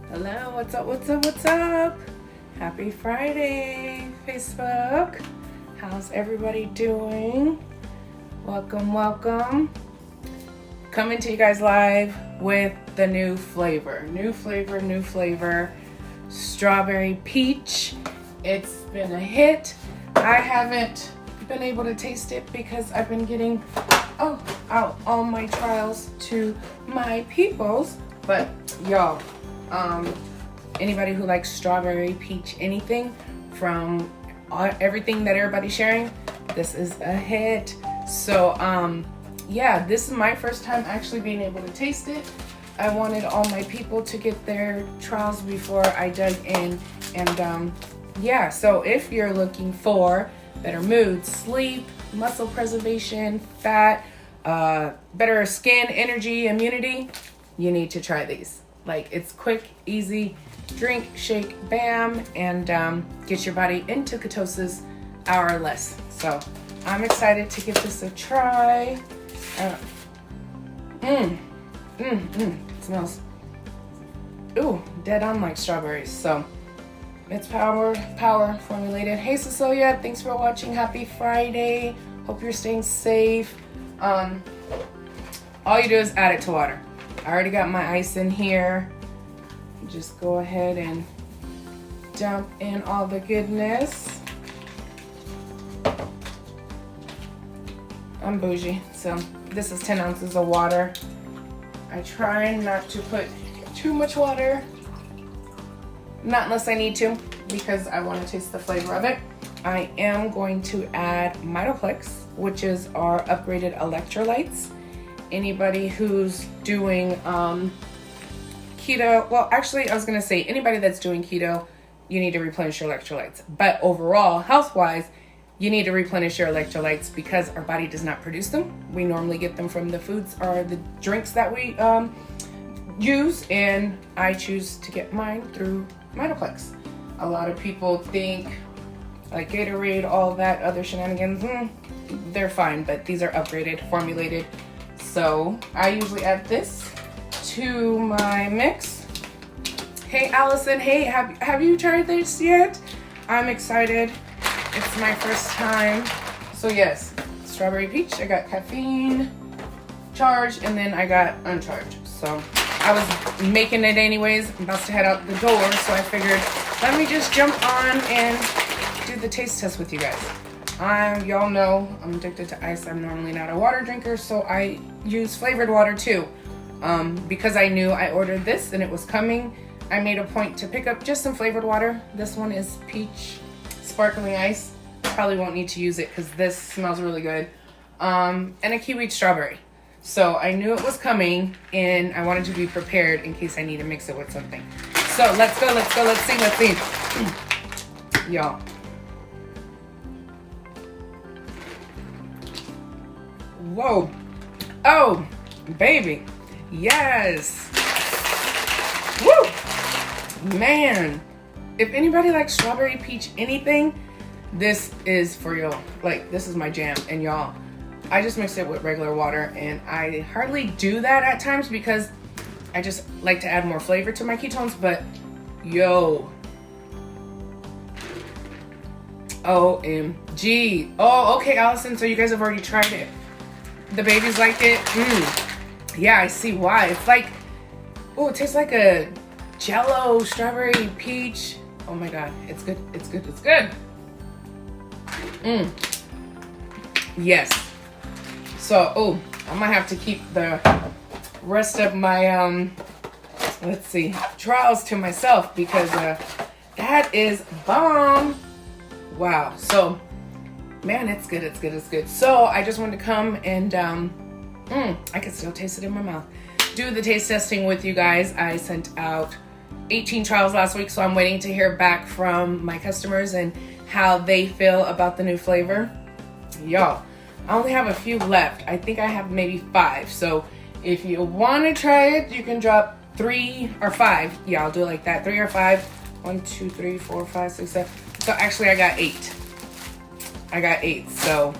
Hello, what's up, what's up, what's up? Happy Friday, Facebook. How's everybody doing? Welcome, welcome. Coming to you guys live with the new flavor. New flavor. Strawberry peach. It's been a hit. I haven't been able to taste it because I've been getting out all my trials to my peoples. But y'all, anybody who likes strawberry, peach, anything from everything that everybody's sharing, this is a hit. So yeah, this is my first time actually being able to taste it. I wanted all my people to get their trials before I dug in. And yeah, so if you're looking for better mood, sleep, muscle preservation, fat, better skin, energy, immunity, you need to try these. Like, it's quick, easy, drink, shake, bam, and get your body into ketosis hour or less. So I'm excited to give this a try. It smells, dead on like strawberries. So it's power formulated. Hey Cecilia, thanks for watching. Happy Friday. Hope you're staying safe. All you do is add it to water. I already got my ice in here. Just go ahead and dump in all the goodness. I'm bougie, so this is 10 ounces of water. I try not to put too much water, not unless I need to, because I want to taste the flavor of it. I am going to add Mitoplex, which is our upgraded electrolytes. Anybody who's doing keto, well, actually, I was going to say anybody that's doing keto, you need to replenish your electrolytes. But overall, health-wise, you need to replenish your electrolytes because our body does not produce them. We normally get them from the foods or the drinks that we use, and I choose to get mine through Mitoplex. A lot of people think like Gatorade, all that other shenanigans, they're fine, but these are upgraded, formulated. So I usually add this to my mix. Hey Allison, hey, have you tried this yet? I'm excited. It's my first time. So yes, strawberry peach. I got caffeine charged and then I got uncharged. So I was making it anyways. I'm about to head out the door, so I figured let me just jump on and do the taste test with you guys. Y'all know I'm addicted to ice. I'm normally not a water drinker, so I use flavored water too. Because I knew I ordered this and it was coming, I made a point to pick up just some flavored water. This one is peach sparkling ice. Probably won't need to use it because this smells really good. And a kiwi strawberry. So I knew it was coming and I wanted to be prepared in case I need to mix it with something. So let's go, let's see. Y'all. Whoa. Oh, baby. Yes. Woo. Man. If anybody likes strawberry, peach, anything, this is for y'all. Like, this is my jam. And y'all, I just mix it with regular water. And I hardly do that at times because I just like to add more flavor to my ketones. But, yo. OMG. Oh, okay, Allison. So you guys have already tried it. The babies liked it. Yeah, I see why. It's like, it tastes like a Jello, strawberry, peach. Oh my God, it's good. Yes. So, I might have to keep the rest of my, trials to myself because that is bomb. Wow. So, man, it's good. So I just wanted to come and I can still taste it in my mouth. Do the taste testing with you guys. I sent out 18 trials last week, so I'm waiting to hear back from my customers and how they feel about the new flavor. Y'all, I only have a few left. I think I have maybe 5. So if you want to try it, you can drop 3 or 5. Yeah, I'll do it like that. 3 or 5. 1, 2, 3, 4, 5, 6, 7. So actually I got 8. So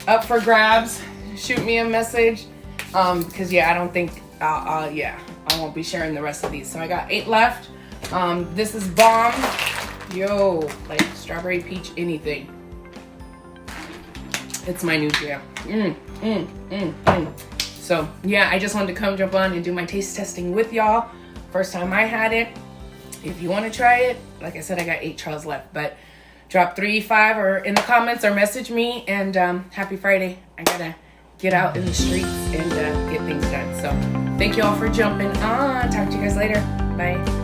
up for grabs. Shoot me a message. Because I don't think I won't be sharing the rest of these. So I got 8 left. This is bomb. Yo, like strawberry peach anything. It's my new jam. So yeah, I just wanted to come jump on and do my taste testing with y'all. First time I had it. If you want to try it, like I said, I got 8 trials left, but drop 3, 5 or in the comments or message me, and happy Friday. I gotta get out in the streets and get things done. So thank you all for jumping on. Talk to you guys later. Bye.